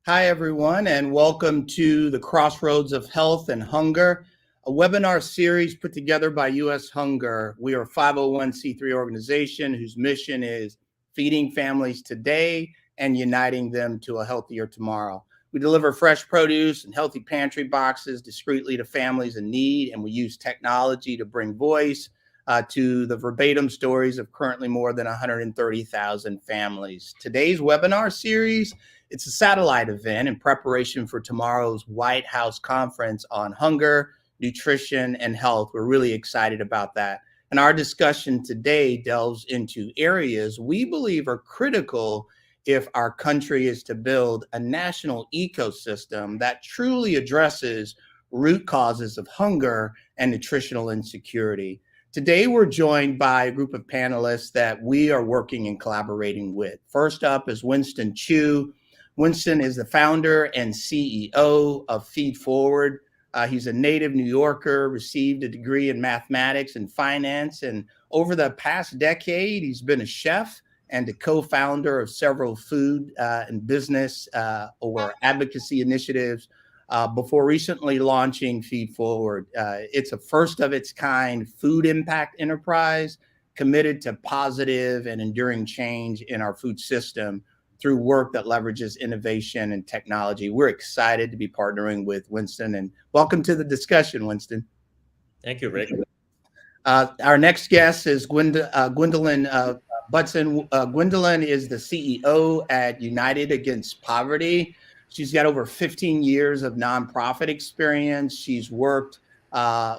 Hi, everyone, and welcome to the Crossroads of Health and Hunger, a webinar series put together by U.S. Hunger. We are a 501c3 organization whose mission is feeding families today and uniting them to a healthier tomorrow. We deliver fresh produce and healthy pantry boxes discreetly to families in need, and we use technology to bring voice to the verbatim stories of currently more than 130,000 families. Today's webinar series, it's a satellite event in preparation for tomorrow's White House conference on hunger, nutrition, and health. We're really excited about that. And our discussion today delves into areas we believe are critical if our country is to build a national ecosystem that truly addresses root causes of hunger and nutritional insecurity. Today, we're joined by a group of panelists that we are working and collaborating with. First up is Winston Chu. Winston is the founder and CEO of Feed Forward. He's a native New Yorker, received a degree in mathematics and finance, and over the past decade, he's been a chef and a co-founder of several food and business or advocacy initiatives before recently launching Feed Forward. It's a first of its kind food impact enterprise committed to positive and enduring change in our food system through work that leverages innovation and technology. We're excited to be partnering with Winston, and welcome to the discussion, Winston. Thank you, Rick. Our next guest is Gwendolyn Budson. Gwendolyn is the CEO at United Against Poverty. She's got over 15 years of nonprofit experience. She's worked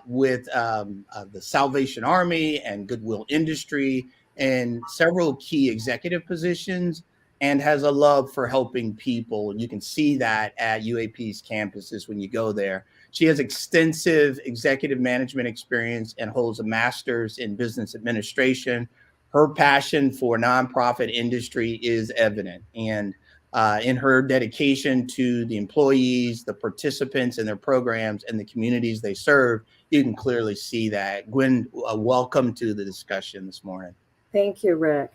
with the Salvation Army and Goodwill Industry in several key executive positions, and has a love for helping people. You can see that at UAP's campuses when you go there. She has extensive executive management experience and holds a master's in business administration. Her passion for nonprofit industry is evident, and in her dedication to the employees, the participants in their programs, and the communities they serve, you can clearly see that. Gwen, welcome to the discussion this morning. Thank you, Rick.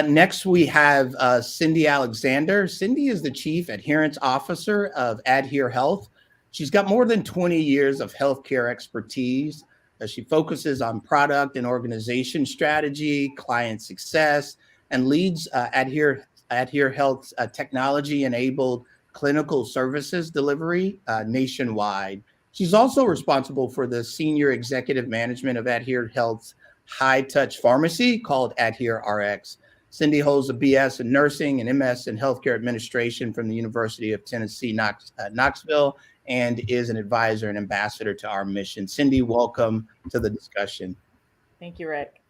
Next, we have Cindy Alexander. Cindy is the Chief Adherence Officer of Adhere Health. She's got more than 20 years of healthcare expertise. She focuses on product and organization strategy, client success, and leads Adhere Health's technology-enabled clinical services delivery nationwide. She's also responsible for the senior executive management of Adhere Health's high-touch pharmacy called Adhere RX. Cindy holds a BS in nursing and MS in healthcare administration from the University of Tennessee, Knoxville, and is an advisor and ambassador to our mission. Cindy, welcome to the discussion. Thank you, Rick.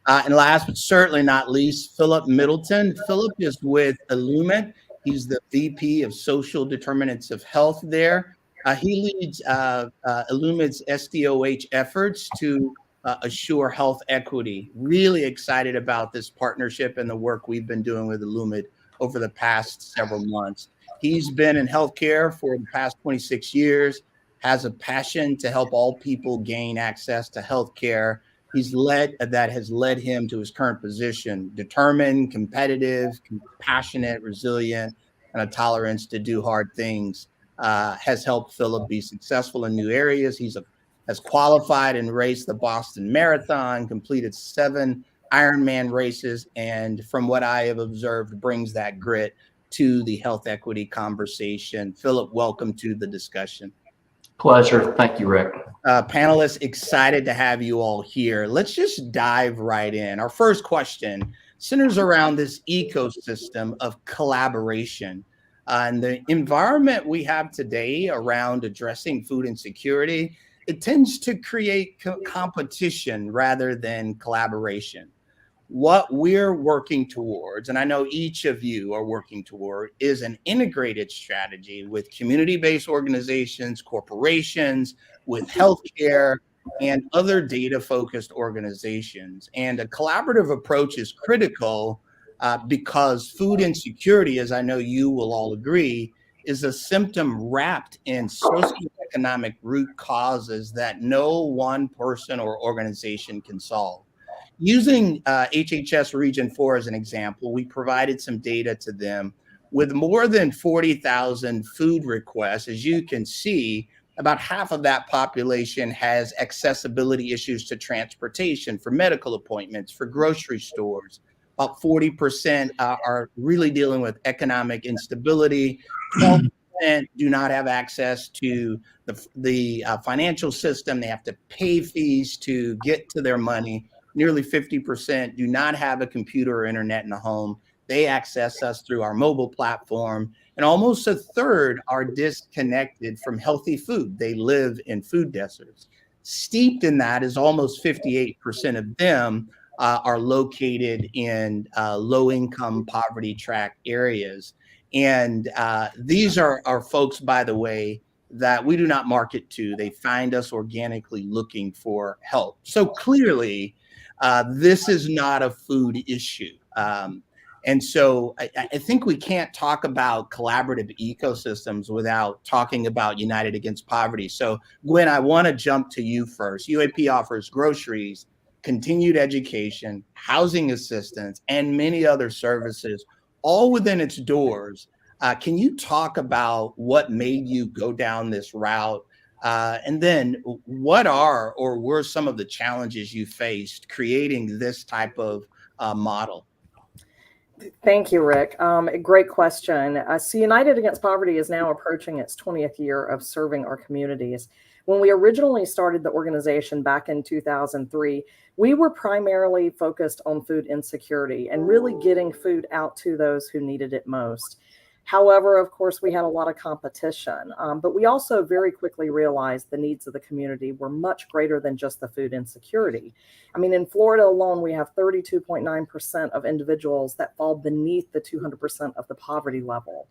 And last but certainly not least, Philip Middleton. Philip is with Illumit. He's the VP of Social Determinants of Health there. He leads Illumit's SDOH efforts to assure health equity. Really excited about this partnership and the work we've been doing with Illumit over the past several months. He's been in healthcare for the past 26 years, has a passion to help all people gain access to healthcare. That has led him to his current position: determined, competitive, compassionate, resilient, and a tolerance to do hard things. Has helped Philip be successful in new areas. Has qualified and raced the Boston Marathon, completed 7 Ironman races, and from what I have observed, brings that grit to the health equity conversation. Philip, welcome to the discussion. Pleasure. Thank you, Rick. Panelists, excited to have you all here. Let's just dive right in. Our first question centers around this ecosystem of collaboration. And the environment we have today around addressing food insecurity, it tends to create competition rather than collaboration. What we're working towards, and I know each of you are working toward, is an integrated strategy with community-based organizations, corporations, with healthcare, and other data-focused organizations. And a collaborative approach is critical because food insecurity, as I know you will all agree, is a symptom wrapped in socioeconomic root causes that no one person or organization can solve. Using HHS Region 4 as an example, we provided some data to them with more than 40,000 food requests. As you can see, about half of that population has accessibility issues to transportation, for medical appointments, for grocery stores. About 40% are really dealing with economic instability. 12% do not have access to the financial system. They have to pay fees to get to their money. Nearly 50% do not have a computer or internet in the home. They access us through our mobile platform. And almost a third are disconnected from healthy food. They live in food deserts. Steeped in that is almost 58% of them are located in low-income, poverty-tract areas. And these are folks, by the way, that we do not market to. They find us organically looking for help. So clearly, this is not a food issue. And so I think we can't talk about collaborative ecosystems without talking about United Against Poverty. So Gwen, I want to jump to you first. UAP offers groceries, continued education, housing assistance, and many other services, all within its doors. Can you talk about what made you go down this route? And then what are or were some of the challenges you faced creating this type of model? Thank you, Rick. Great question. So United Against Poverty is now approaching its 20th year of serving our communities. When we originally started the organization back in 2003, we were primarily focused on food insecurity and really getting food out to those who needed it most. However, of course, we had a lot of competition, but we also very quickly realized the needs of the community were much greater than just the food insecurity. I mean, in Florida alone, we have 32.9% of individuals that fall beneath the 200% of the poverty level.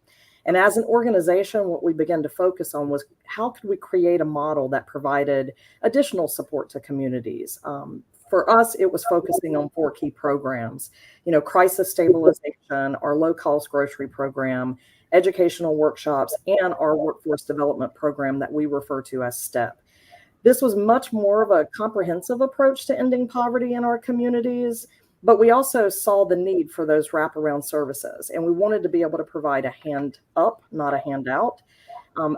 And as an organization, what we began to focus on was how could we create a model that provided additional support to communities? For us, it was focusing on 4 key programs, crisis stabilization, our low-cost grocery program, educational workshops, and our workforce development program that we refer to as STEP. This was much more of a comprehensive approach to ending poverty in our communities, but we also saw the need for those wraparound services, and we wanted to be able to provide a hand up, not a handout.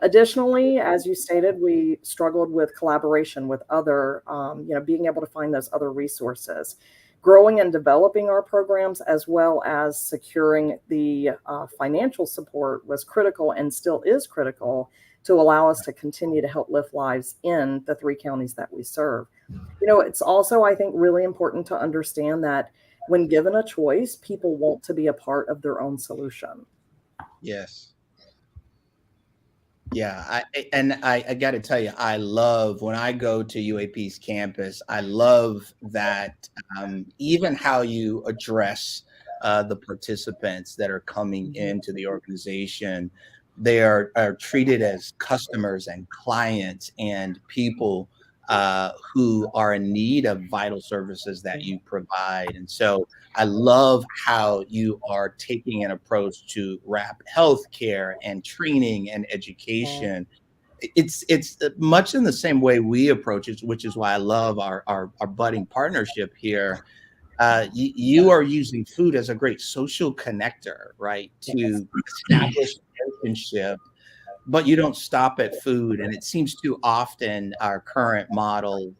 Additionally, as you stated, we struggled with collaboration with other, being able to find those other resources. Growing and developing our programs, as well as securing the financial support, was critical and still is critical to allow us to continue to help lift lives in the 3 counties that we serve. It's also, I think, really important to understand that when given a choice, people want to be a part of their own solution. Yes. Yeah, I got to tell you, I love when I go to UAP's campus. I love that even how you address the participants that are coming into the organization. They are treated as customers and clients and people who are in need of vital services that you provide. And so I love how you are taking an approach to wrap healthcare and training and education. It's much in the same way we approach it, which is why I love our budding partnership here. You are using food as a great social connector, right? To establish relationship, but you don't stop at food. And it seems too often our current model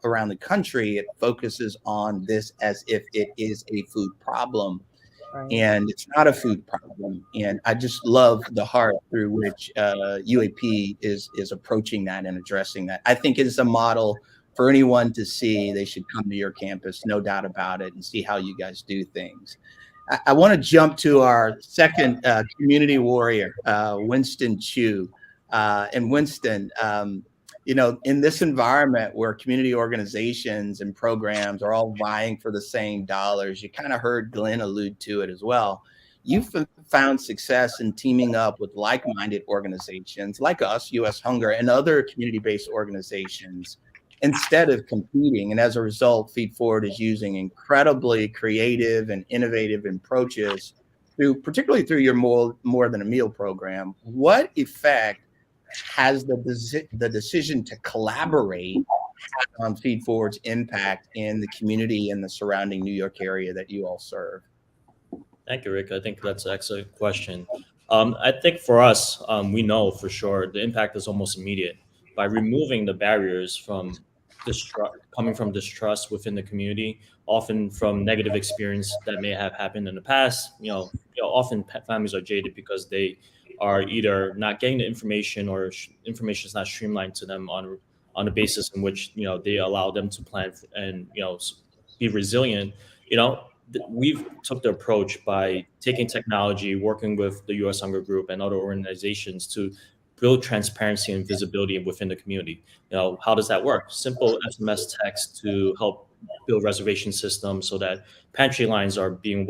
around the country, it focuses on this as if it is a food problem. Right. And it's not a food problem. And I just love the heart through which UAP is approaching that and addressing that. I think it is a model for anyone to see. They should come to your campus, no doubt about it, and see how you guys do things. I want to jump to our second community warrior, Winston Chu. And Winston, in this environment where community organizations and programs are all vying for the same dollars, you kind of heard Glenn allude to it as well. You've found success in teaming up with like-minded organizations like us, U.S. Hunger, and other community-based organizations instead of competing. And as a result, Feed Forward is using incredibly creative and innovative approaches particularly through your more than a meal program. What effect has the decision to collaborate on Feed Forward's impact in the community and the surrounding New York area that you all serve? Thank you, Rick. I think that's an excellent question. I think for us, we know for sure the impact is almost immediate. By removing the barriers from coming from distrust within the community, often from negative experience that may have happened in the past. Often families are jaded because they are either not getting the information or information is not streamlined to them on the basis in which they allow them to plan and be resilient. We've took the approach by taking technology, working with the U.S. Hunger Group and other organizations to build transparency and visibility within the community. How does that work? Simple SMS text to help build reservation systems so that pantry lines are being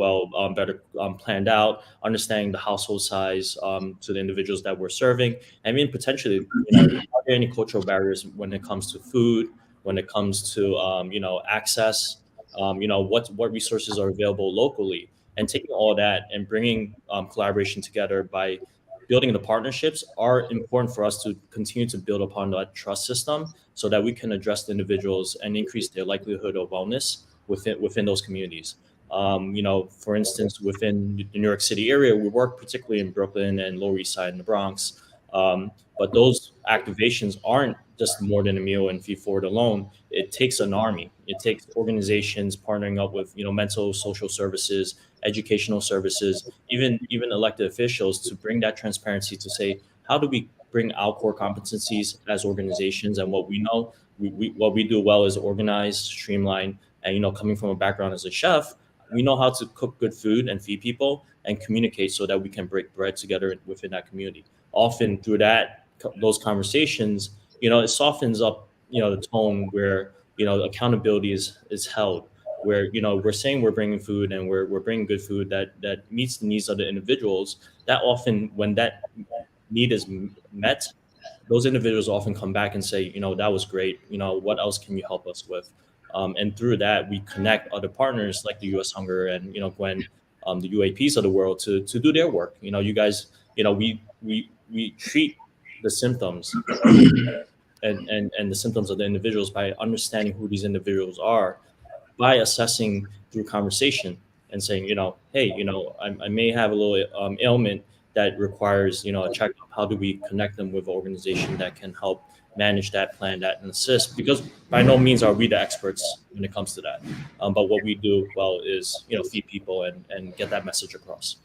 better planned out, understanding the household size to the individuals that we're serving. I mean, potentially, are there any cultural barriers when it comes to food, when it comes to access? What resources are available locally, and taking all that and bringing collaboration together by building the partnerships are important for us to continue to build upon that trust system so that we can address the individuals and increase their likelihood of wellness within those communities. For instance, within the New York City area, we work particularly in Brooklyn and Lower East Side and the Bronx. But those activations aren't just more than a meal and feed forward alone. It takes an army. It takes organizations partnering up with mental social services, educational services, even elected officials to bring that transparency to say how do we bring our core competencies as organizations and what we know what we do well is organize, streamline, and coming from a background as a chef, we know how to cook good food and feed people and communicate so that we can break bread together within that community. Often through those conversations, it softens up the tone where accountability is held, where we're saying we're bringing food and we're bringing good food that meets the needs of the individuals. That often, when that need is met, those individuals often come back and say, that was great, what else can you help us with? And through that, we connect other partners like the U.S. Hunger and Gwen, the UAPs of the world to do their work. You guys, we treat the symptoms and the symptoms of the individuals by understanding who these individuals are, by assessing through conversation and saying, hey, I may have a little ailment that requires, a checkup. How do we connect them with an organization that can help manage that, plan that, and assist? Because by no means are we the experts when it comes to that. But what we do well is, feed people and get that message across.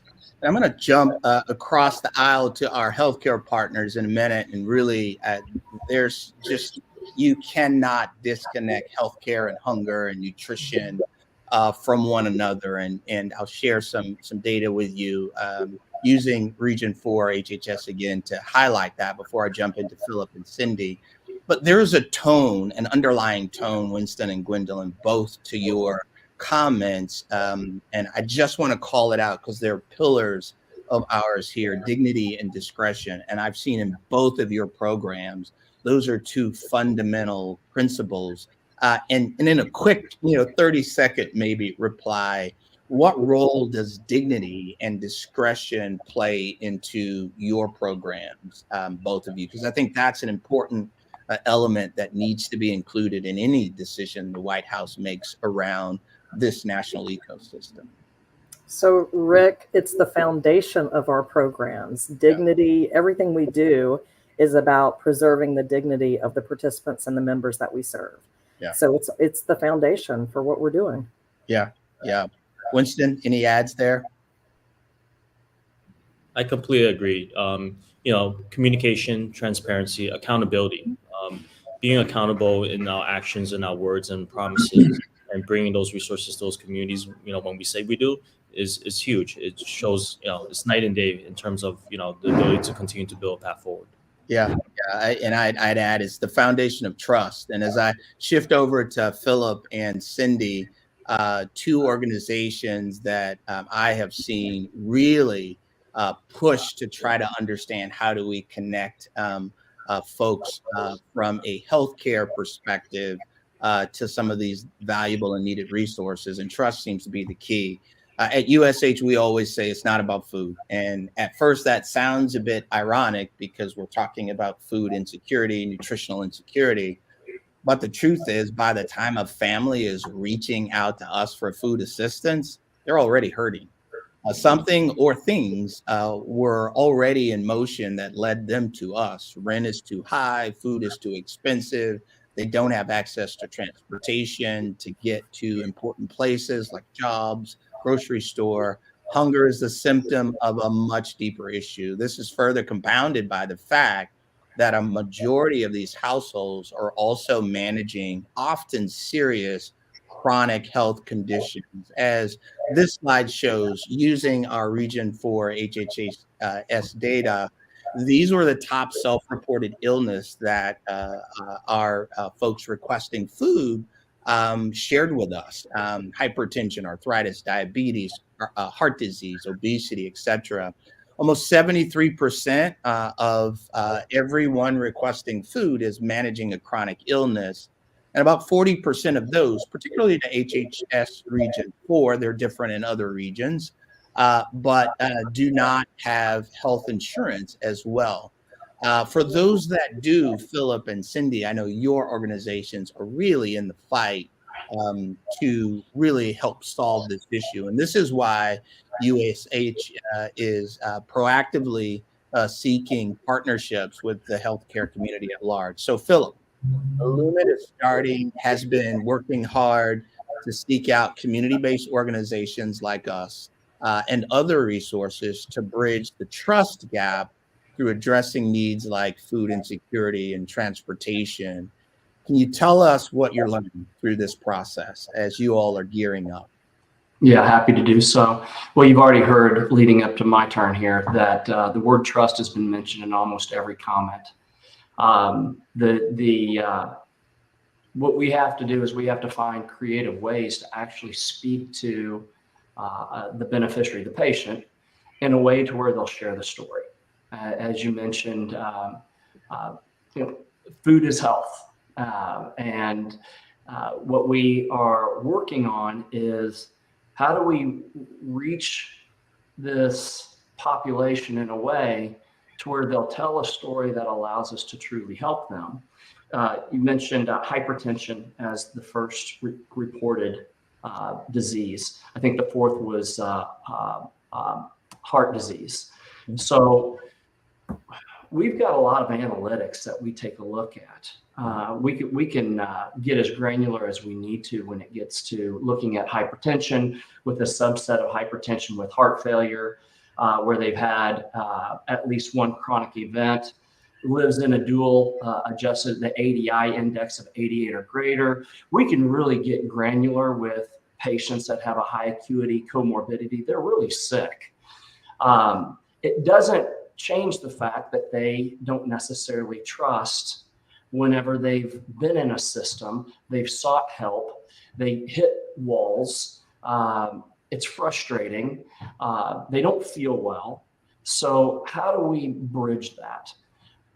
I'm going to jump across the aisle to our healthcare partners in a minute. And really, there's just, you cannot disconnect healthcare and hunger and nutrition from one another. And I'll share some data with you using Region 4 HHS again to highlight that before I jump into Philip and Cindy. But there's a tone, an underlying tone, Winston and Gwendolyn, both to your comments, and I just want to call it out because they're pillars of ours here: dignity and discretion. And I've seen in both of your programs, those are two fundamental principles. And in a quick 30-second maybe reply, what role does dignity and discretion play into your programs, both of you? Because I think that's an important element that needs to be included in any decision the White House makes around this national ecosystem. So, Rick, it's the foundation of our programs. Dignity, everything we do is about preserving the dignity of the participants and the members that we serve. Yeah. So it's the foundation for what we're doing. Yeah. Winston, any ads there? I completely agree. Communication, transparency, accountability, being accountable in our actions and our words and promises, and bringing those resources to those communities, when we say we do, is huge. It shows, it's night and day in terms of, the ability to continue to build a path forward. Yeah. I'd add is the foundation of trust. And as I shift over to Philip and Cindy, two organizations that I have seen really push to try to understand how do we connect folks from a healthcare perspective to some of these valuable and needed resources, and trust seems to be the key. At USH, we always say it's not about food. And at first that sounds a bit ironic because we're talking about food insecurity, nutritional insecurity. But the truth is, by the time a family is reaching out to us for food assistance, they're already hurting. Something or things were already in motion that led them to us. Rent is too high, food is too expensive. They don't have access to transportation to get to important places like jobs, grocery store. Hunger is a symptom of a much deeper issue. This is further compounded by the fact that a majority of these households are also managing often serious chronic health conditions. As this slide shows, using our Region 4 HHS data, these were the top self-reported illness that our folks requesting food shared with us: hypertension, arthritis, diabetes, heart disease, obesity, etc. Almost 73% of everyone requesting food is managing a chronic illness. And about 40% of those, particularly the HHS Region 4, they're different in other regions, but do not have health insurance as well. For those that do, Philip and Cindy, I know your organizations are really in the fight to really help solve this issue. And this is why USH is proactively seeking partnerships with the healthcare community at large. So, Philip, Illumin is has been working hard to seek out community-based organizations like us and other resources to bridge the trust gap through addressing needs like food insecurity and transportation. Can you tell us what you're learning through this process as you all are gearing up? Yeah, happy to do so. Well, you've already heard leading up to my turn here that the word trust has been mentioned in almost every comment. What we have to do is we have to find creative ways to actually speak to the beneficiary, the patient, in a way to where they'll share the story. As you mentioned, food is health, and what we are working on is how do we reach this population in a way to where they'll tell a story that allows us to truly help them. You mentioned hypertension as the first reported disease. I think the fourth was heart disease. So we've got a lot of analytics that we take a look at. We can get as granular as we need to when it gets to looking at hypertension with a subset of hypertension with heart failure, where they've had at least one chronic event, lives in a dual adjusted, the ADI index of 88 or greater. We can really get granular with patients that have a high acuity comorbidity. They're really sick. It doesn't change the fact that they don't necessarily trust whenever they've been in a system, they've sought help, they hit walls. It's frustrating. They don't feel well. So how do we bridge that?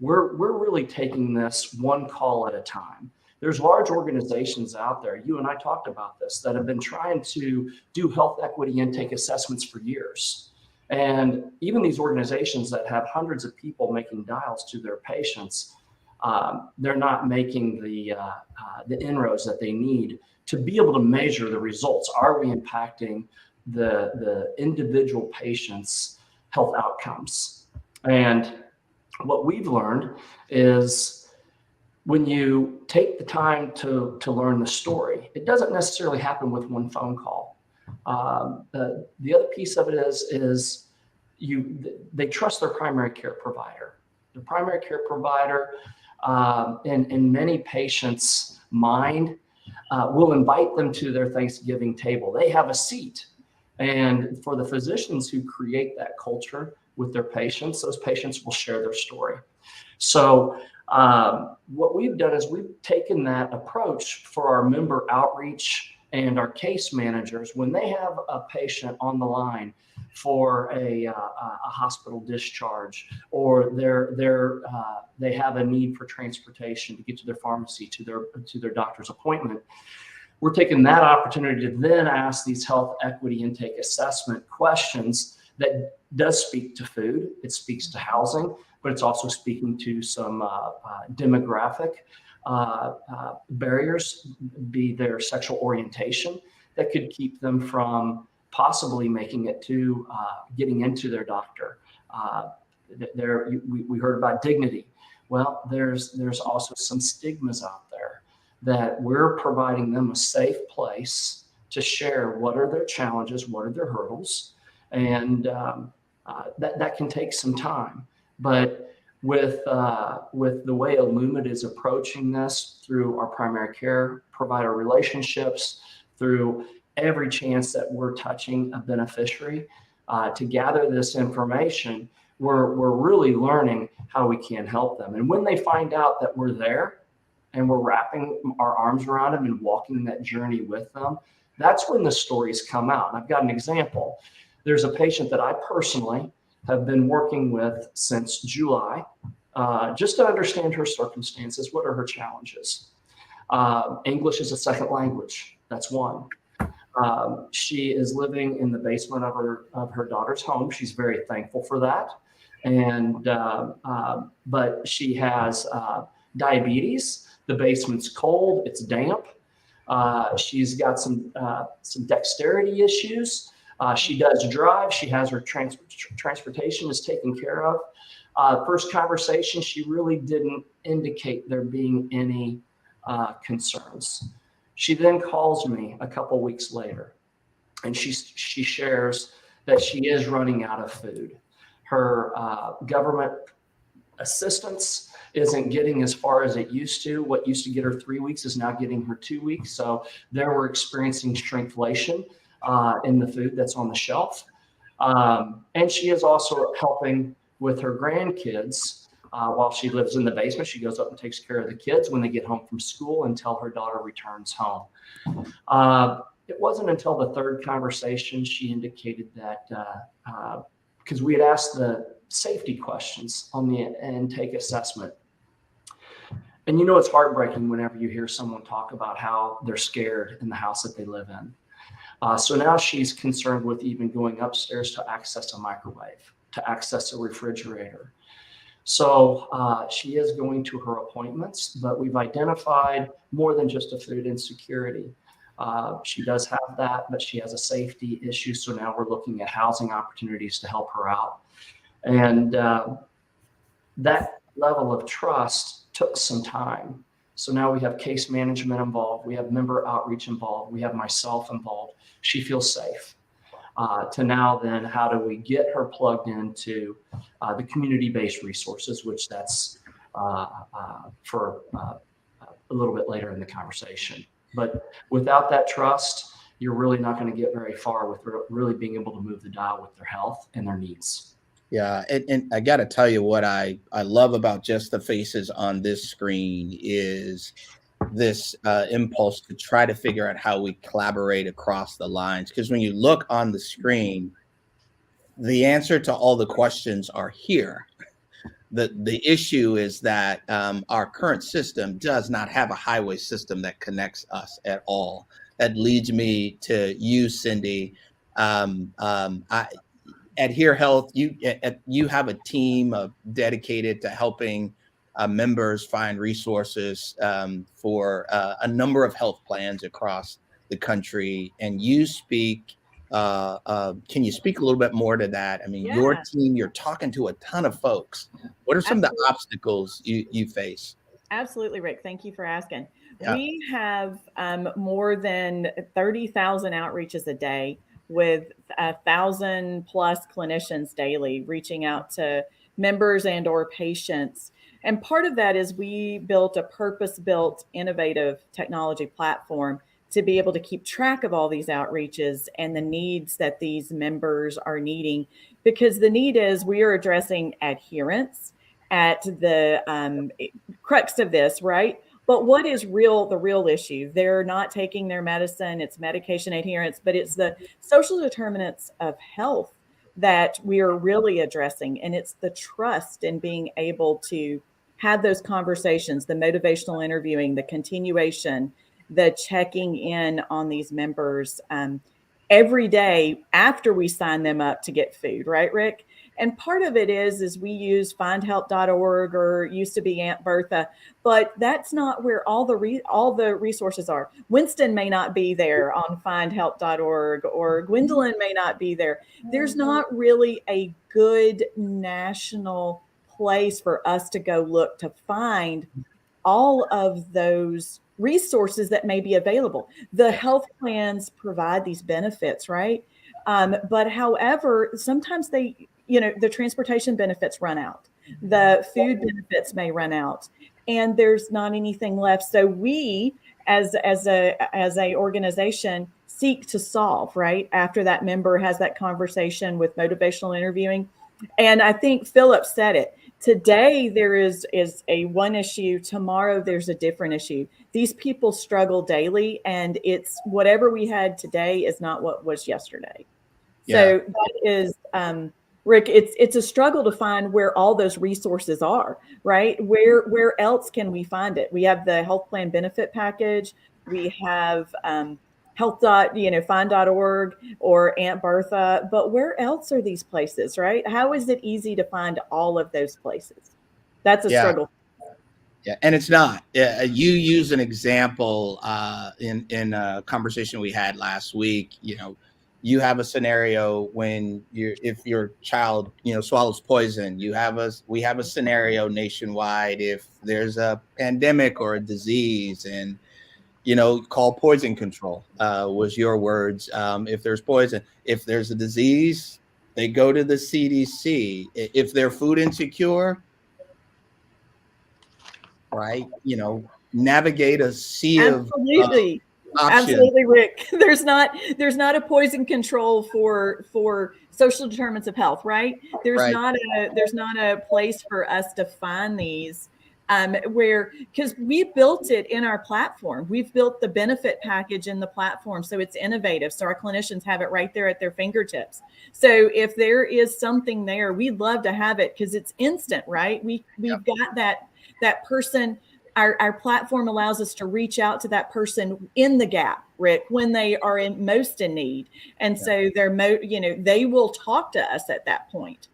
We're really taking this one call at a time. There's large organizations out there, you and I talked about this, that have been trying to do health equity intake assessments for years. And even these organizations that have hundreds of people making dials to their patients, they're not making the inroads that they need to be able to measure the results. Are we impacting the individual patient's health outcomes? And what we've learned is when you take the time to learn the story, it doesn't necessarily happen with one phone call. The other piece of it is they trust their primary care provider. The primary care provider, in many patients' mind, will invite them to their Thanksgiving table. They have a seat. And for the physicians who create that culture with their patients, those patients will share their story. So what we've done is we've taken that approach for our member outreach and our case managers. When they have a patient on the line for a hospital discharge, or they have a need for transportation to get to their pharmacy, to their doctor's appointment, we're taking that opportunity to then ask these health equity intake assessment questions that does speak to food, it speaks to housing, but it's also speaking to some demographic barriers, be their sexual orientation, that could keep them from possibly making it to getting into their doctor. We heard about dignity. Well, there's also some stigmas out there that we're providing them a safe place to share what are their challenges, what are their hurdles, and that can take some time. But with the way Illumid is approaching this through our primary care provider relationships, through every chance that we're touching a beneficiary to gather this information, we're really learning how we can help them. And when they find out that we're there and we're wrapping our arms around them and walking that journey with them, that's when the stories come out. And I've got an example. There's a patient that I personally have been working with since July, just to understand her circumstances. What are her challenges? English is a second language. That's one. She is living in the basement of her daughter's home. She's very thankful for that. And but she has diabetes. The basement's cold. It's damp. She's got some dexterity issues. She does drive. She has her transportation is taken care of. First conversation, she really didn't indicate there being any concerns. She then calls me a couple weeks later, and she shares that she is running out of food. Her government assistance isn't getting as far as it used to. What used to get her 3 weeks is now getting her 2 weeks. So there we're experiencing shrinkflation in the food that's on the shelf. And she is also helping with her grandkids while she lives in the basement. She goes up and takes care of the kids when they get home from school until her daughter returns home. It wasn't until the third conversation she indicated that, because we had asked the safety questions on the intake assessment. And you know, it's heartbreaking whenever you hear someone talk about how they're scared in the house that they live in. So now she's concerned with even going upstairs to access a microwave, to access a refrigerator. So she is going to her appointments, but we've identified more than just a food insecurity. She does have that, but she has a safety issue. So now we're looking at housing opportunities to help her out. And that level of trust took some time. So now we have case management involved. We have member outreach involved. We have myself involved. She feels safe. To now then, how do we get her plugged into the community-based resources, which that's for a little bit later in the conversation. But without that trust, you're really not going to get very far with really being able to move the dial with their health and their needs. Yeah, and I got to tell you what I love about just the faces on this screen is this impulse to try to figure out how we collaborate across the lines. Because when you look on the screen, the answer to all the questions are here. The issue is that our current system does not have a highway system that connects us at all. That leads me to you, Cindy. At Here Health, you have a team dedicated to helping members find resources for a number of health plans across the country. And you speak, can you speak a little bit more to that? I mean, Yeah. your team, you're talking to a ton of folks. What are some of the obstacles you face? Absolutely, Rick. Thank you for asking. Yeah. We have more than 30,000 outreaches a day with 1,000 plus clinicians daily reaching out to members and or patients. And part of that is we built a purpose-built, innovative technology platform to be able to keep track of all these outreaches and the needs that these members are needing, because the need is we are addressing adherence at the crux of this, right? But what is the real issue? They're not taking their medicine, it's medication adherence, but it's the social determinants of health that we are really addressing. And it's the trust in being able to have those conversations, the motivational interviewing, the continuation, the checking in on these members every day after we sign them up to get food, right, Rick? And part of it is we use findhelp.org or used to be Aunt Bertha, but that's not where all the resources are. Winston may not be there on findhelp.org, or Gwendolyn may not be there. There's not really a good national place for us to go look to find all of those resources that may be available. The health plans provide these benefits, right? But however, sometimes the transportation benefits run out, the food benefits may run out, and there's not anything left. So we, as a organization, seek to solve, right, after that member has that conversation with motivational interviewing. And I think Philip said it. Today there is a one issue. Tomorrow there's a different issue. These people struggle daily, and it's whatever we had today is not what was yesterday. Yeah. So that is, Rick, it's a struggle to find where all those resources are, right? Where else can we find it? We have the health plan benefit package. We have find.org or Aunt Bertha, but where else are these places, right? How is it easy to find all of those places? That's a struggle. Yeah, and it's not. You use an example in a conversation we had last week. You have a scenario when if your child swallows poison. We have a scenario nationwide if there's a pandemic or a disease, and call poison control, was your words. If there's poison, if there's a disease, they go to the CDC. If they're food insecure, right, navigate a sea of options. Absolutely, Rick. There's not a poison control for social determinants of health, right? There's not a place for us to find these. Because we built it in our platform. We've built the benefit package in the platform, so it's innovative. So our clinicians have it right there at their fingertips. So if there is something there, we'd love to have it because it's instant, right? We've got that person. Our platform allows us to reach out to that person in the gap, Rick, when they are most in need, and so they will talk to us at that point.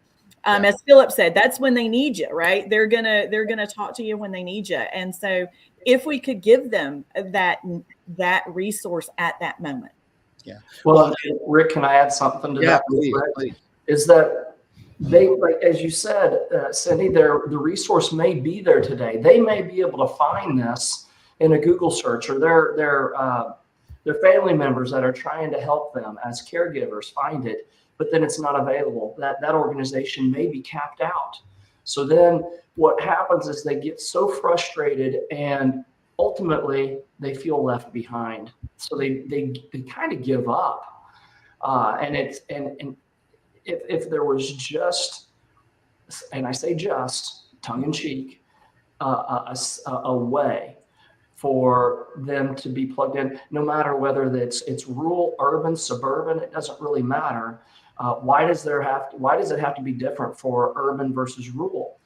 As Philip said, that's when they need you, right? They're gonna talk to you when they need you. And so if we could give them that resource at that moment. Yeah. Well, Rick, can I add something to that? Please. Is that they, like as you said, Cindy, the resource may be there today. They may be able to find this in a Google search, or their family members that are trying to help them as caregivers find it, but then it's not available. That organization may be capped out. So then what happens is they get so frustrated, and ultimately they feel left behind. So they kind of give up. And if there was just, and I say just, tongue in cheek, a way for them to be plugged in, no matter whether it's rural, urban, suburban, it doesn't really matter. Why does it have to be different for urban versus rural?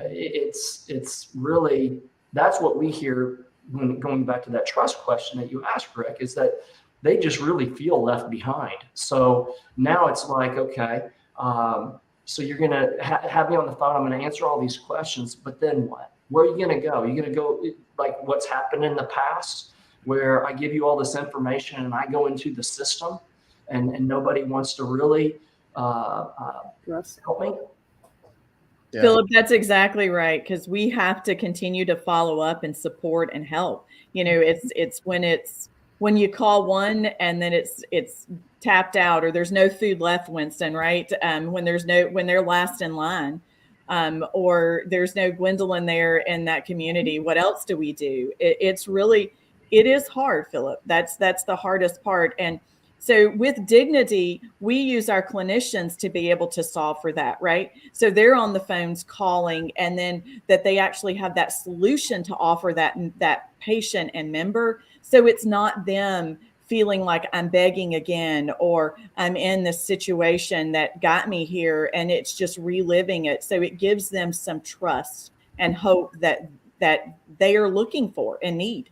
It's really, that's what we hear when going back to that trust question that you asked, Rick, is that they just really feel left behind. So now it's like, okay, so you're going to have me on the phone. I'm going to answer all these questions, but then what? Where are you going to go? You're going to go like what's happened in the past, where I give you all this information and I go into the system, and nobody wants to really help me. Yeah. Philip, that's exactly right, because we have to continue to follow up and support and help. It's when you call one and then it's tapped out, or there's no food left, Winston, right? When they're last in line, or there's no Gwendolyn there in that community. What else do we do? It is hard, Philip. That's the hardest part. And so with Dignity, we use our clinicians to be able to solve for that, right? So they're on the phones calling, and then that they actually have that solution to offer that patient and member. So it's not them feeling like I'm begging again, or I'm in this situation that got me here, and it's just reliving it. So it gives them some trust and hope that they are looking for and need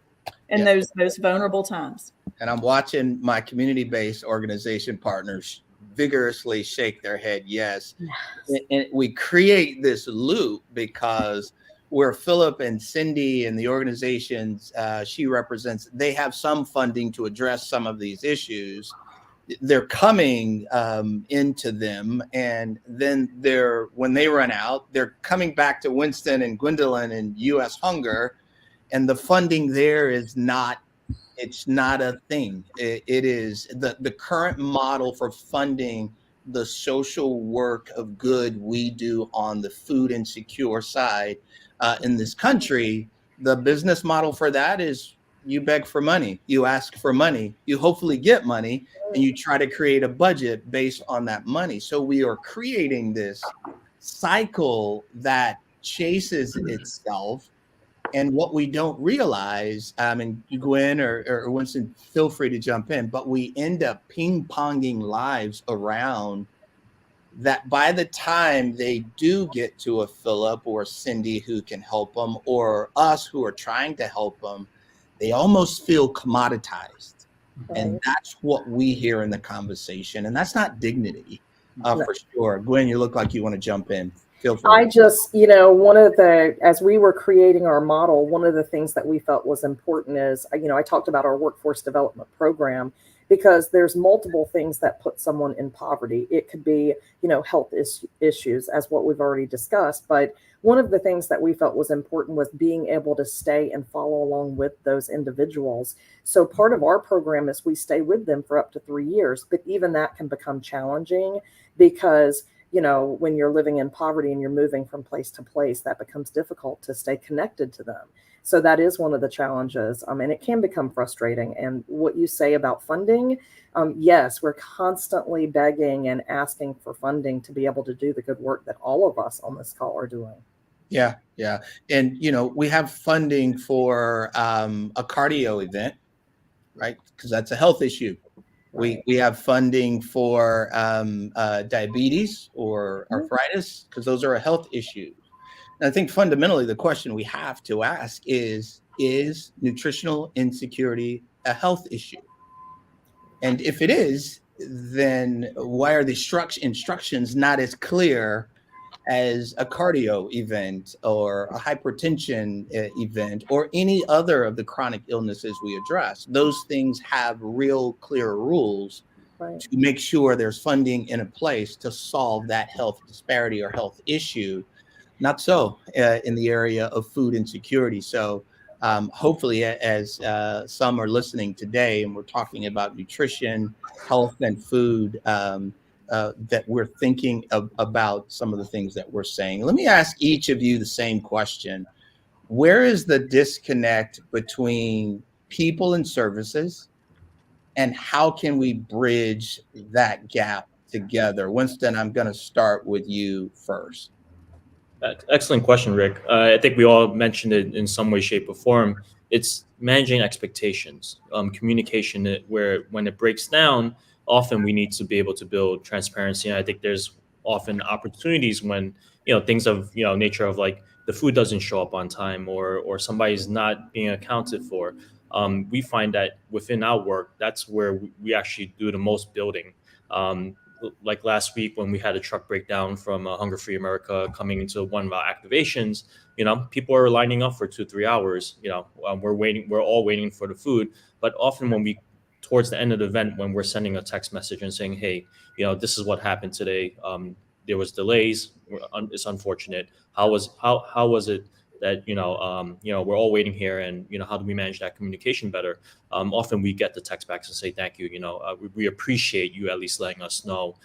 in those vulnerable times. And I'm watching my community-based organization partners vigorously shake their head yes. Yes. And we create this loop because where Philip and Cindy and the organizations she represents, they have some funding to address some of these issues. They're coming into them, and then when they run out, they're coming back to Winston and Gwendolyn and U.S. Hunger, and the funding there is not. It's not a thing. It is the current model for funding the social work of good we do on the food insecure side in this country. The business model for that is you beg for money, you ask for money, you hopefully get money, and you try to create a budget based on that money. So we are creating this cycle that chases itself. And what we don't realize, and Gwen or Winston, feel free to jump in, but we end up ping-ponging lives around that by the time they do get to a Philip or Cindy who can help them, or us who are trying to help them, they almost feel commoditized. Right. And that's what we hear in the conversation. And that's not dignity, for sure. Gwen, you look like you want to jump in. Feel free. I just, as we were creating our model, one of the things that we felt was important is, I talked about our workforce development program, because there's multiple things that put someone in poverty. It could be, health issues, as what we've already discussed. But one of the things that we felt was important was being able to stay and follow along with those individuals. So part of our program is we stay with them for up to 3 years, but even that can become challenging because when you're living in poverty and you're moving from place to place, that becomes difficult to stay connected to them. So that is one of the challenges, and it can become frustrating. And what you say about funding, yes, we're constantly begging and asking for funding to be able to do the good work that all of us on this call are doing. Yeah. And, we have funding for a cardio event, right? Because that's a health issue. Right. We have funding for diabetes or arthritis, because those are a health issue. And I think fundamentally the question we have to ask is nutritional insecurity a health issue? And if it is, then why are the instructions not as clear as a cardio event or a hypertension event or any other of the chronic illnesses we address? Those things have real clear rules Right. to make sure there's funding in a place to solve that health disparity or health issue. Not so in the area of food insecurity. So hopefully, as some are listening today, and we're talking about nutrition, health, and food, that we're thinking about some of the things that we're saying. Let me ask each of you the same question. Where is the disconnect between people and services, and how can we bridge that gap together? Winston, I'm going to start with you first. Excellent question, Rick. I think we all mentioned it in some way, shape, or form. It's managing expectations, communication, where when it breaks down, often we need to be able to build transparency. And I think there's often opportunities when, things of, nature of like the food doesn't show up on time or somebody's not being accounted for. We find that within our work, that's where we actually do the most building. Like last week when we had a truck breakdown from Hunger Free America coming into one of our activations, people are lining up for 2-3 hours. We're all waiting for the food. But often towards the end of the event, when we're sending a text message and saying, hey, this is what happened today. There was delays. It's unfortunate. How was it that, we're all waiting here, and, how do we manage that communication better? Often we get the text back and say, thank you. We appreciate you at least letting us know.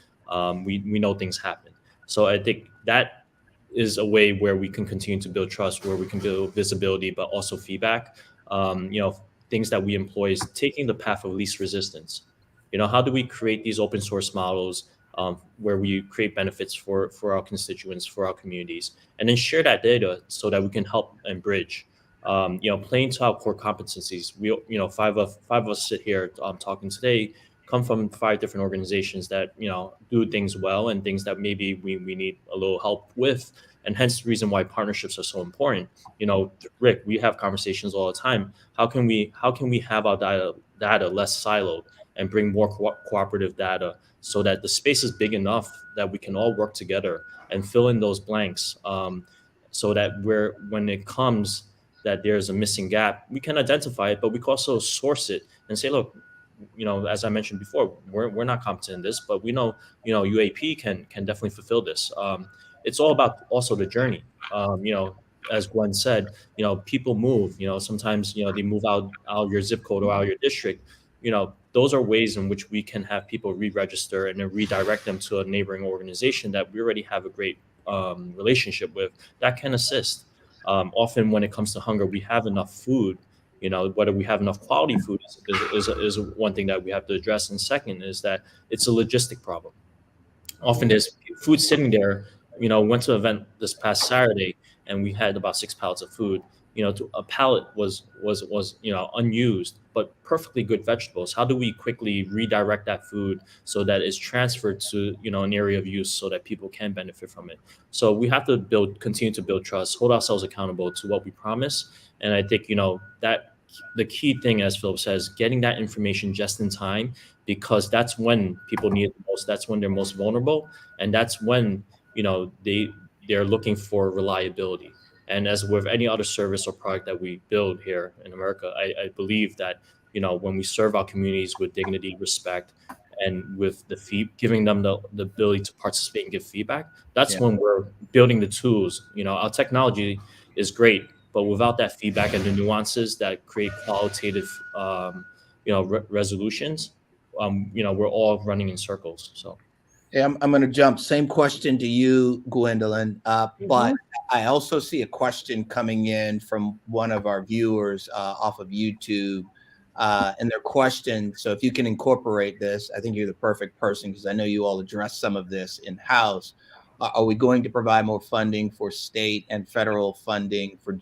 We know things happen. So I think that is a way where we can continue to build trust, where we can build visibility, but also feedback. Things that we employ is taking the path of least resistance. How do we create these open source models where we create benefits for our constituents, for our communities, and then share that data so that we can help and bridge. Playing to our core competencies. We, five of us sit here talking today, come from 5 different organizations that do things well and things that maybe we need a little help with, and hence the reason why partnerships are so important. Rick, we have conversations all the time. How can we have our data less siloed? and bring more cooperative data so that the space is big enough that we can all work together and fill in those blanks, so that when it comes that there's a missing gap, we can identify it, but we can also source it and say, look, as I mentioned before, we're not competent in this, but we know, UAP can definitely fulfill this. It's all about also the journey. As Gwen said, people move. Sometimes they move out your zip code or out your district. Those are ways in which we can have people re-register and then redirect them to a neighboring organization that we already have a great relationship with that can assist. Often, when it comes to hunger, we have enough food. Whether we have enough quality food is one thing that we have to address. And second is that it's a logistic problem. Often there's food sitting there. Went to an event this past Saturday and we had about 6 pallets of food. A pallet was unused, but perfectly good vegetables. How do we quickly redirect that food so that it's transferred to an area of use so that people can benefit from it? So we have to continue to build trust, hold ourselves accountable to what we promise. And I think that the key thing, as Philip says, getting that information just in time, because that's when people need it the most. That's when they're most vulnerable, and that's when they're looking for reliability. And as with any other service or product that we build here in America, I believe that when we serve our communities with dignity, respect, and with giving them the ability to participate and give feedback, that's when we're building the tools. Our technology is great, but without that feedback and the nuances that create qualitative, resolutions, we're all running in circles. So. Yeah, I'm going to jump. Same question to you, Gwendolyn. But I also see a question coming in from one of our viewers off of YouTube. And their question, so if you can incorporate this, I think you're the perfect person because I know you all address some of this in-house. Are we going to provide more funding for state and federal funding for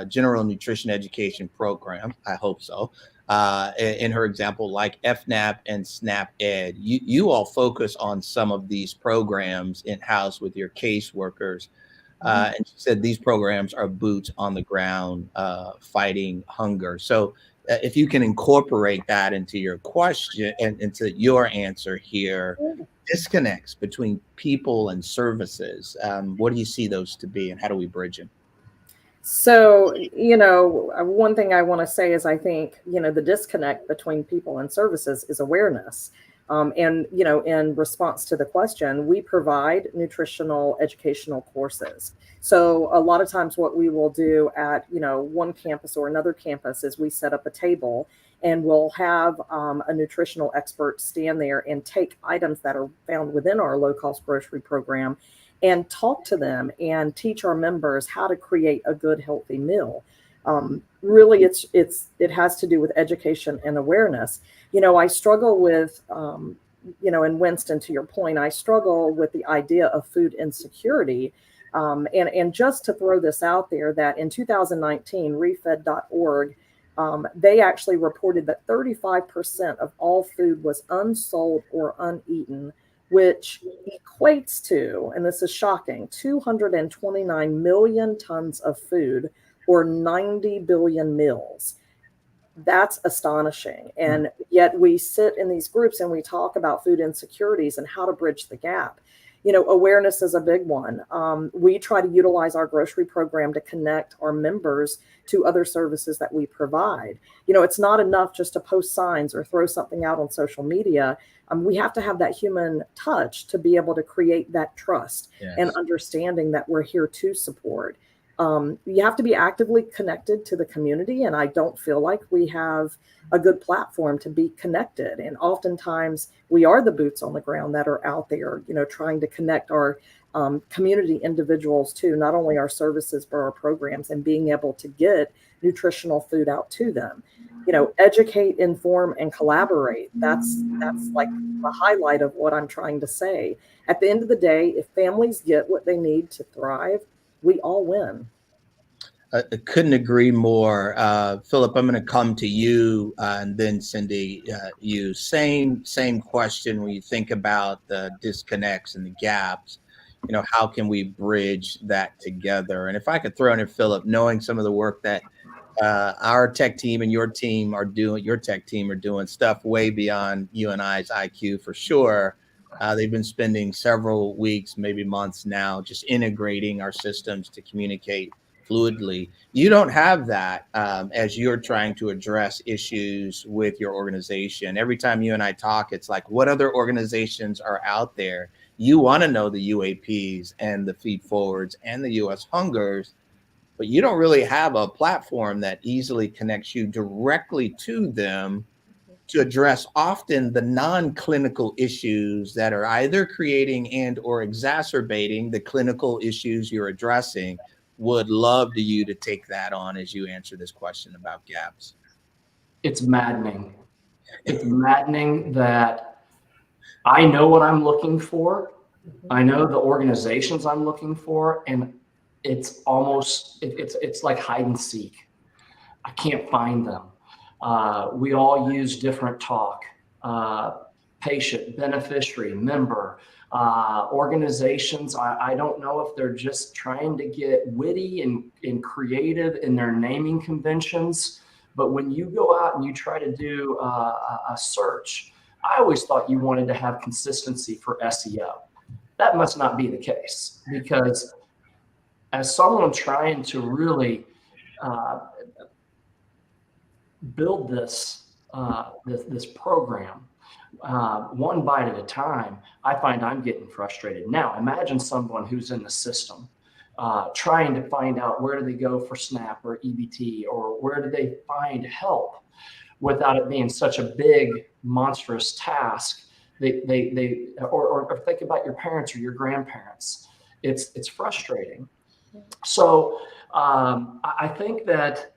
general nutrition education programs? I hope so. In her example, like FNAP and SNAP Ed, you all focus on some of these programs in-house with your caseworkers. And she said these programs are boots on the ground fighting hunger. So if you can incorporate that into your question and into your answer here, disconnects between people and services, what do you see those to be and how do we bridge them? So, one thing I want to say is I think, the disconnect between people and services is awareness. And, in response to the question, we provide nutritional educational courses. So a lot of times what we will do at, one campus or another campus is we set up a table and we'll have a nutritional expert stand there and take items that are found within our low-cost grocery program and talk to them and teach our members how to create a good, healthy meal. Really, it has to do with education and awareness. I struggle with, and Winston, to your point, I struggle with the idea of food insecurity. And just to throw this out there, that in 2019, refed.org, they actually reported that 35% of all food was unsold or uneaten, which equates to, and this is shocking, 229 million tons of food or 90 billion meals. That's astonishing. And yet we sit in these groups and we talk about food insecurities and how to bridge the gap. Awareness is a big one. We try to utilize our grocery program to connect our members to other services that we provide. It's not enough just to post signs or throw something out on social media. We have to have that human touch to be able to create that trust and understanding that we're here to support. You have to be actively connected to the community, and I don't feel like we have a good platform to be connected. And oftentimes we are the boots on the ground that are out there, trying to connect our community individuals to not only our services, but our programs, and being able to get nutritional food out to them. Educate, inform, and collaborate. That's like the highlight of what I'm trying to say. At the end of the day, if families get what they need to thrive, we all win. I couldn't agree more. Philip, I'm going to come to you and then Cindy, you. Same question when you think about the disconnects and the gaps. How can we bridge that together? And if I could throw in, Philip, knowing some of the work that our tech team and your tech team are doing stuff way beyond you and I's IQ for sure. They've been spending several weeks, maybe months now, just integrating our systems to communicate fluidly. You don't have that as you're trying to address issues with your organization. Every time you and I talk, it's like, what other organizations are out there? You want to know the UAPs and the feed forwards and the US Hungers, but you don't really have a platform that easily connects you directly to them to address often the non-clinical issues that are either creating and or exacerbating the clinical issues you're addressing. Would love to you to take that on as you answer this question about gaps. It's maddening. It's maddening that I know what I'm looking for. I know the organizations I'm looking for, and it's almost, it's like hide and seek. I can't find them. We all use different talk, patient, beneficiary, member, organizations. I don't know if they're just trying to get witty and creative in their naming conventions. But when you go out and you try to do a search, I always thought you wanted to have consistency for SEO. That must not be the case, because as someone trying to really build this program one bite at a time, I find I'm getting frustrated. Now, imagine someone who's in the system trying to find out where do they go for SNAP or EBT, or where do they find help without it being such a big, monstrous task. Or think about your parents or your grandparents. It's frustrating. So I think that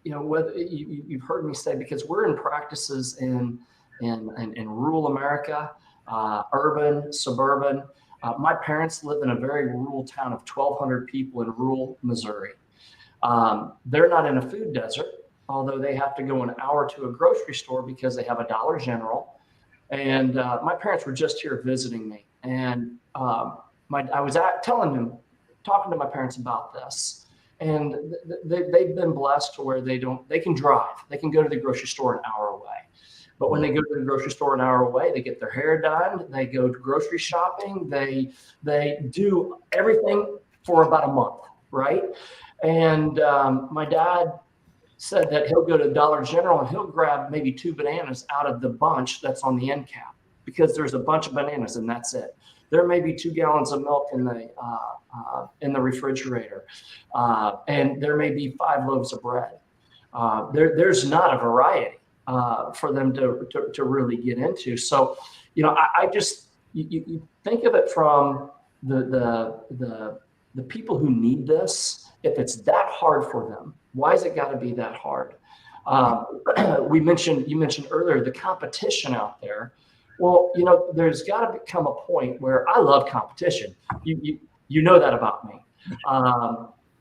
whether you've heard me say, because we're in practices in rural America, urban, suburban. My parents live in a very rural town of 1,200 people in rural Missouri. They're not in a food desert, although they have to go an hour to a grocery store because they have a Dollar General. And my parents were just here visiting me, and I was talking to my parents about this, and they've been blessed to where they can drive. They can go to the grocery store an hour away. But when they go to the grocery store an hour away, they get their hair done, they go to grocery shopping, they do everything for about a month, right? And my dad said that he'll go to Dollar General and he'll grab maybe 2 bananas out of the bunch that's on the end cap, because there's a bunch of bananas and that's it. There may be 2 gallons of milk in the refrigerator, and there may be 5 loaves of bread. There's not a variety for them to really get into. So, I just you think of it from the people who need this. If it's that hard for them, why has it got to be that hard? You mentioned earlier the competition out there. Well, there's got to come a point where I love competition. You know that about me.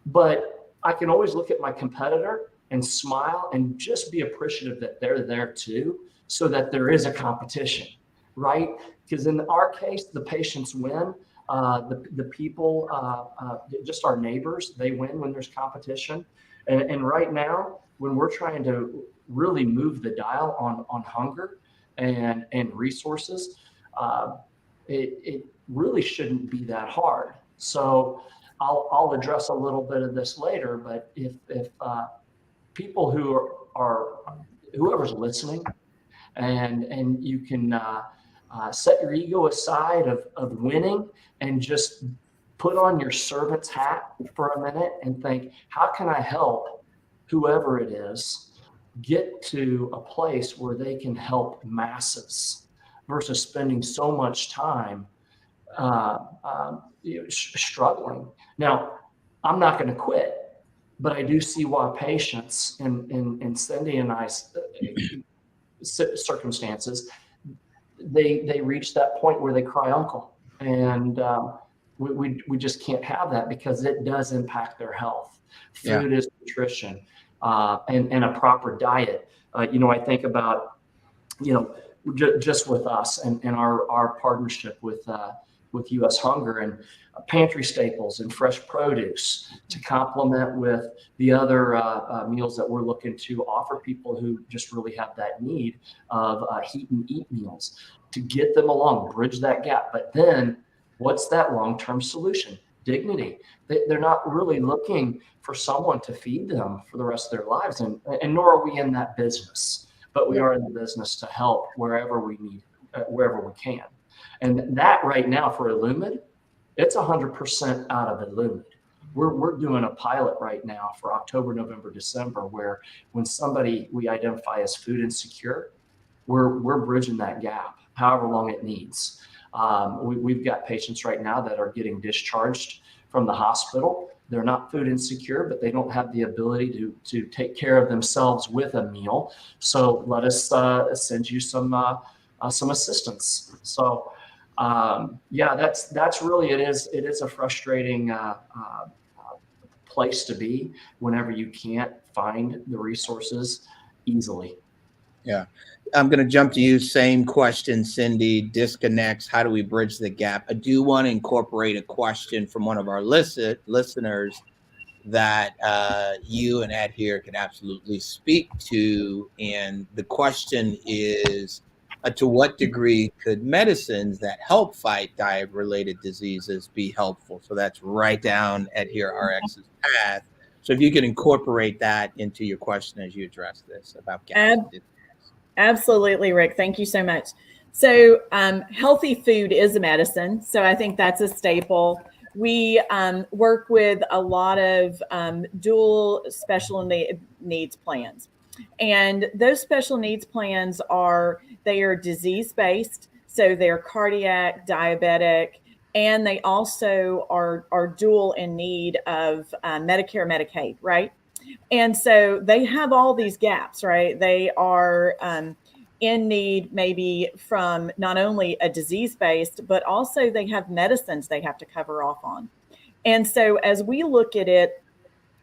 But I can always look at my competitor and smile and just be appreciative that they're there too, so that there is a competition, right? Because in our case, the patients win. The people, just our neighbors, they win when there's competition. And right now, when we're trying to really move the dial on hunger and resources, it really shouldn't be that hard. So I'll address a little bit of this later, but if people whoever's listening, and you can set your ego aside of winning and just put on your servant's hat for a minute and think, how can I help whoever it is get to a place where they can help masses, versus spending so much time struggling. Now, I'm not going to quit, but I do see why patients in Cindy and I's circumstances, they reach that point where they cry uncle, and we just can't have that, because it does impact their health. Food is nutrition, and a proper diet. I think about just with us and our partnership with with U.S. Hunger and pantry staples and fresh produce to complement with the other meals that we're looking to offer people who just really have that need of heat and eat meals to get them along, bridge that gap. But then what's that long-term solution? Dignity. They're not really looking for someone to feed them for the rest of their lives, and nor are we in that business, but we are in the business to help wherever we need, wherever we can. And that right now for Illumid, it's 100% out of Illumid. We're doing a pilot right now for October, November, December, where when somebody we identify as food insecure, we're bridging that gap, however long it needs. We've got patients right now that are getting discharged from the hospital. They're not food insecure, but they don't have the ability to take care of themselves with a meal. So let us send you some assistance. So yeah, that's really it is a frustrating place to be whenever you can't find the resources easily. Yeah. I'm going to jump to you. Same question, Cindy. Disconnects. How do we bridge the gap? I do want to incorporate a question from one of our listeners that you and Ed here can absolutely speak to. And the question is, to what degree could medicines that help fight diet-related diseases be helpful? So that's right down Ed here RX's path. So if you could incorporate that into your question as you address this about gaps. Absolutely, Rick. Thank you so much. So healthy food is a medicine. So I think that's a staple. We work with a lot of dual special needs plans. And those special needs plans they are disease-based. So they're cardiac, diabetic, and they also are dual in need of Medicare, Medicaid, right? And so they have all these gaps, right? They are in need maybe from not only a disease-based, but also they have medicines they have to cover off on. And so as we look at it,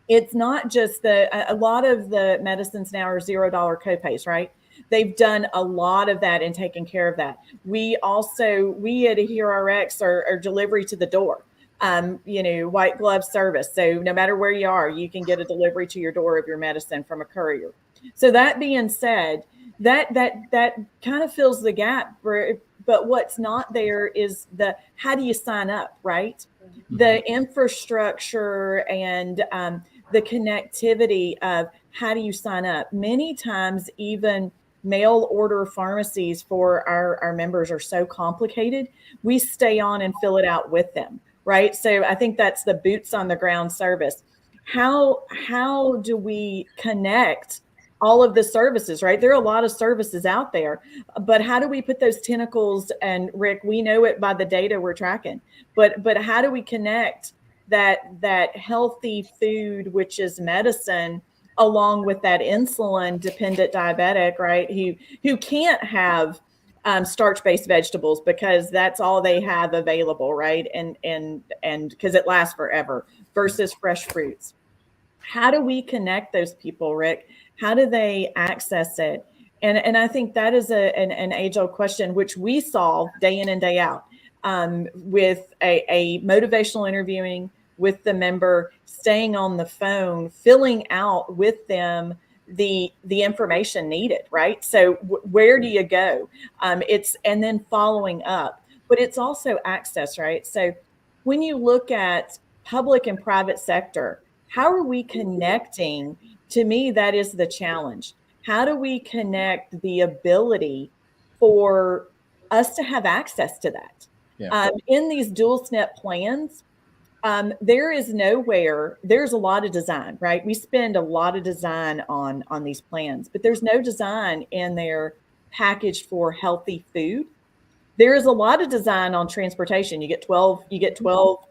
it's not just a lot of the medicines now are $0 copays, right? They've done a lot of that and taken care of that. We at HereRx are delivery to the door. White glove service. So no matter where you are, you can get a delivery to your door of your medicine from a courier. So that being said, that kind of fills the gap. But what's not there is how do you sign up, right? Mm-hmm. The infrastructure and the connectivity of how do you sign up? Many times even mail order pharmacies for our members are so complicated. We stay on and fill it out with them. Right. So I think that's the boots on the ground service. How do we connect all of the services, right? There are a lot of services out there, but how do we put those tentacles? And Rick, we know it by the data we're tracking, but how do we connect that healthy food, which is medicine, along with that insulin dependent diabetic, right? Who can't have starch-based vegetables because that's all they have available, right? And because it lasts forever versus fresh fruits. How do we connect those people, Rick? How do they access it? And I think that is an age-old question, which we solve day in and day out with a motivational interviewing with the member, staying on the phone, filling out with them the information needed, right? So where do you go? And then following up, but it's also access, right? So when you look at public and private sector, how are we connecting? To me, that is the challenge. How do we connect the ability for us to have access to that? Yeah. In these dual SNP plans, there's a lot of design, right? We spend a lot of design on these plans, but there's no design in there packaged for healthy food. There is a lot of design on transportation. You get 12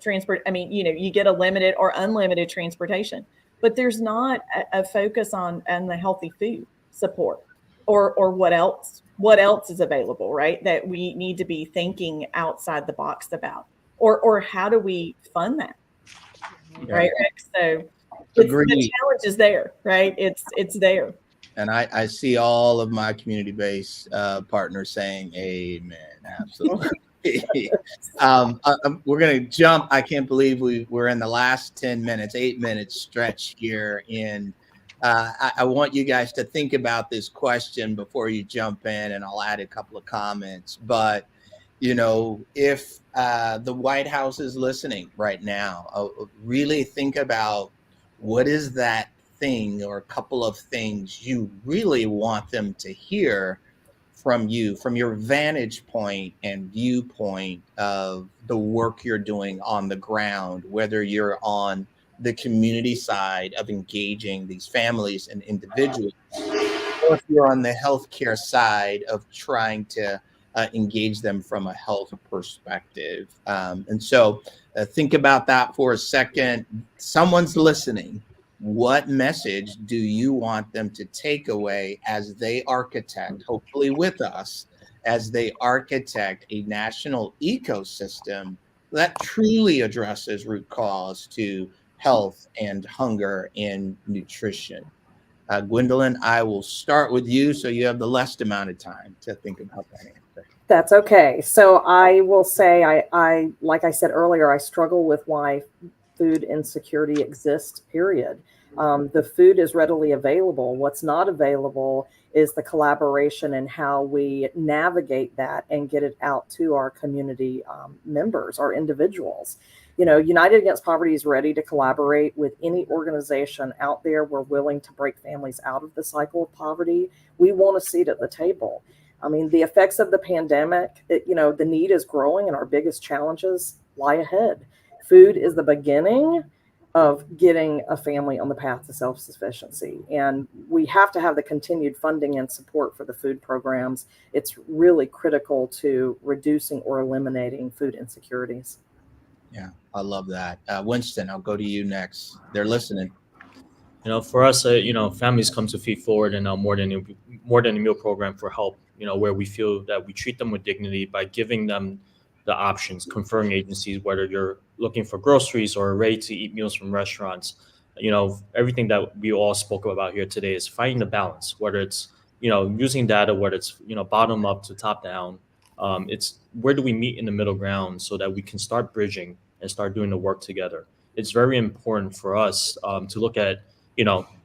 transport. I mean, you get a limited or unlimited transportation, but there's not a focus on the healthy food support or what else is available, right? That we need to be thinking outside the box about. Or how do we fund that, right, Rick? So the challenge is there, right? It's there. And I see all of my community-based partners saying amen. Absolutely. We're going to jump. I can't believe we're in the last 10 minutes, 8 minutes stretch here. And I want you guys to think about this question before you jump in, and I'll add a couple of comments. But, if the White House is listening right now, really think about what is that thing or a couple of things you really want them to hear from you, from your vantage point and viewpoint of the work you're doing on the ground, whether you're on the community side of engaging these families and individuals, or if you're on the healthcare side of trying to engage them from a health perspective. And so think about that for a second. Someone's listening. What message do you want them to take away as they architect, hopefully with us, as they architect a national ecosystem that truly addresses root cause to health and hunger and nutrition? Gwendolyn, I will start with you so you have the least amount of time to think about that answer. That's okay. So I will say, I like I said earlier, I struggle with why food insecurity exists, period. The food is readily available. What's not available is the collaboration and how we navigate that and get it out to our community members, our individuals. United Against Poverty is ready to collaborate with any organization out there. We're willing to break families out of the cycle of poverty. We want a seat at the table. I mean, the effects of the pandemic, the need is growing and our biggest challenges lie ahead. Food is the beginning of getting a family on the path to self-sufficiency. And we have to have the continued funding and support for the food programs. It's really critical to reducing or eliminating food insecurities. Yeah, I love that. Winston, I'll go to you next. They're listening. For us, families come to Feed Forward and more than a meal program for help. Where we feel that we treat them with dignity by giving them the options, conferring agencies, whether you're looking for groceries or ready-to-eat meals from restaurants. Everything that we all spoke about here today is finding the balance, whether it's using data, whether it's bottom up to top down. It's where do we meet in the middle ground so that we can start bridging and start doing the work together. It's very important for us to look at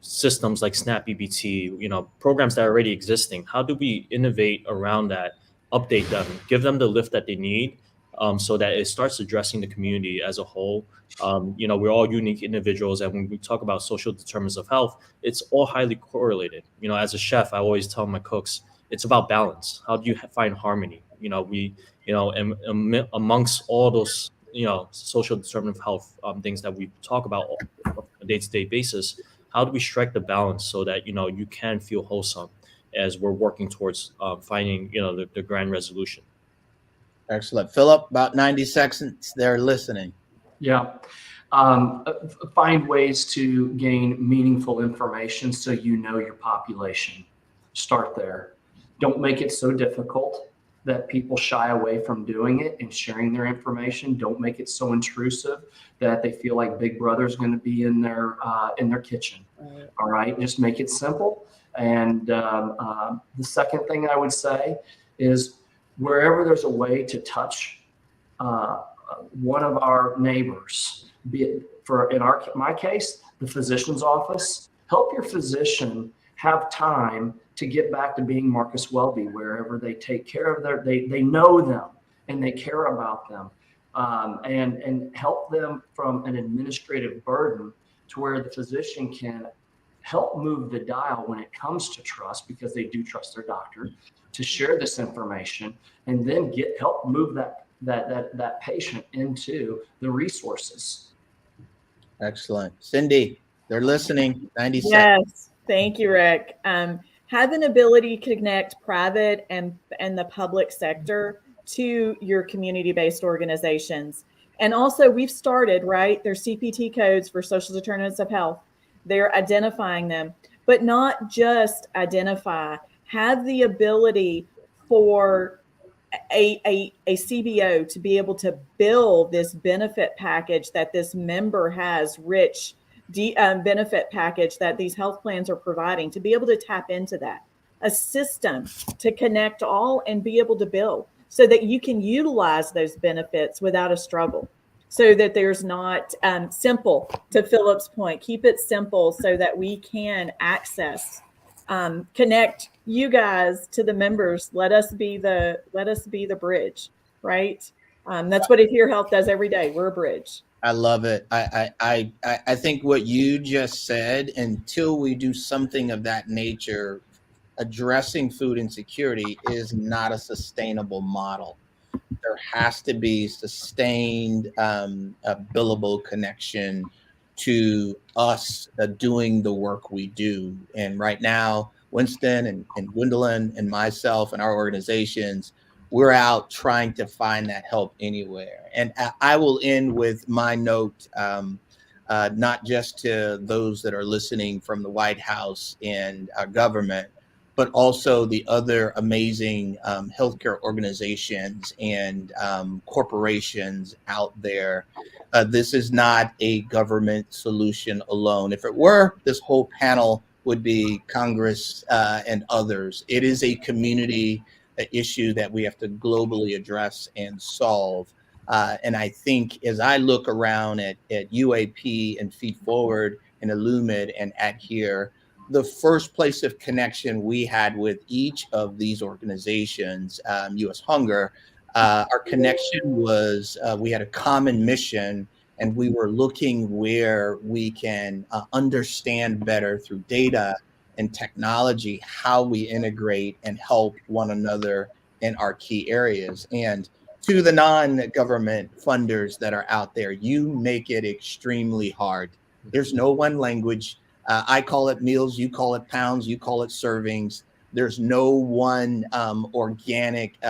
systems like SNAP EBT, programs that are already existing. How do we innovate around that, update them, give them the lift that they need, so that it starts addressing the community as a whole. We're all unique individuals, and when we talk about social determinants of health, it's all highly correlated. As a chef, I always tell my cooks, it's about balance. How do you find harmony? And amongst all those, social determinant of health things that we talk about on a day-to-day basis, how do we strike the balance so that you can feel wholesome as we're working towards finding the grand resolution? Excellent. Philip, about 90 seconds. They're listening. Yeah. Find ways to gain meaningful information so your population. Start there. Don't make it so difficult that people shy away from doing it and sharing their information. Don't make it so intrusive that they feel like Big Brother's going to be in their kitchen. Right. All right, just make it simple. And the second thing I would say is wherever there's a way to touch one of our neighbors, be it my case, the physician's office, help your physician have time to get back to being Marcus Welby, wherever they take care of they know them and they care about them, and help them from an administrative burden to where the physician can help move the dial when it comes to trust, because they do trust their doctor, to share this information and then help move that patient into the resources. Excellent. Cindy, they're listening. 90 seconds. Yes, thank you, Rick. Have an ability to connect private and the public sector to your community-based organizations. And also, we've started, right? There's CPT codes for social determinants of health. They're identifying them, but not just identify. Have the ability for a CBO to be able to bill this benefit package that this member has, rich benefit package that these health plans are providing, to be able to tap into that. A system to connect all and be able to bill. so that you can utilize those benefits without a struggle. So that there's not simple, to Philip's point, keep it simple so that we can access, connect you guys to the members. Let us be the bridge, right? That's what Adhere Health does every day. We're a bridge. I love it. I think what you just said, until we do something of that nature, addressing food insecurity is not a sustainable model. There has to be sustained a billable connection to us doing the work we do. And right now, Winston and Gwendolyn and myself and our organizations, we're out trying to find that help anywhere. And I will end with my note, not just to those that are listening from the White House and our government, but also the other amazing healthcare organizations and corporations out there. This is not a government solution alone. If it were, this whole panel would be Congress and others. It is a community issue that we have to globally address and solve. And I think as I look around at UAP and Feed Forward and Illumid and Adhere, the first place of connection we had with each of these organizations, U.S. Hunger, our connection was we had a common mission, and we were looking where we can understand better through data and technology how we integrate and help one another in our key areas. And to the non-government funders that are out there, you make it extremely hard. There's no one language. I call it meals, you call it pounds, you call it servings. There's no one organic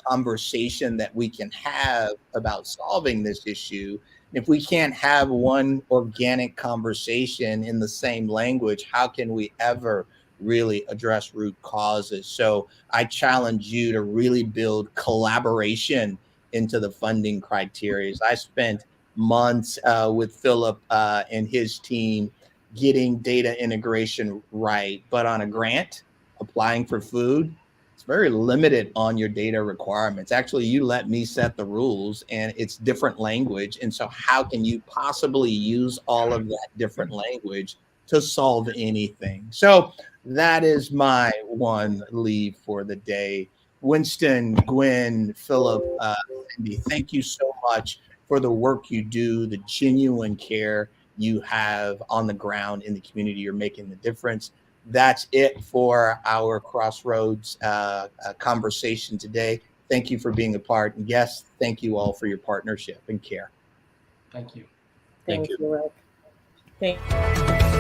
conversation that we can have about solving this issue. If we can't have one organic conversation in the same language, how can we ever really address root causes? So I challenge you to really build collaboration into the funding criteria. I spent months with Philip and his team getting data integration right, but on a grant, applying for food, it's very limited on your data requirements. Actually, you let me set the rules and it's different language. And so how can you possibly use all of that different language to solve anything? So that is my one leave for the day. Winston, Gwen, Philip, Cindy, thank you so much for the work you do, the genuine care you have on the ground in the community. You're making the difference. That's it for our Crossroads conversation today. Thank you for being a part. And yes, thank you all for your partnership and care. Thank you. Thank you, Rick. Thank you.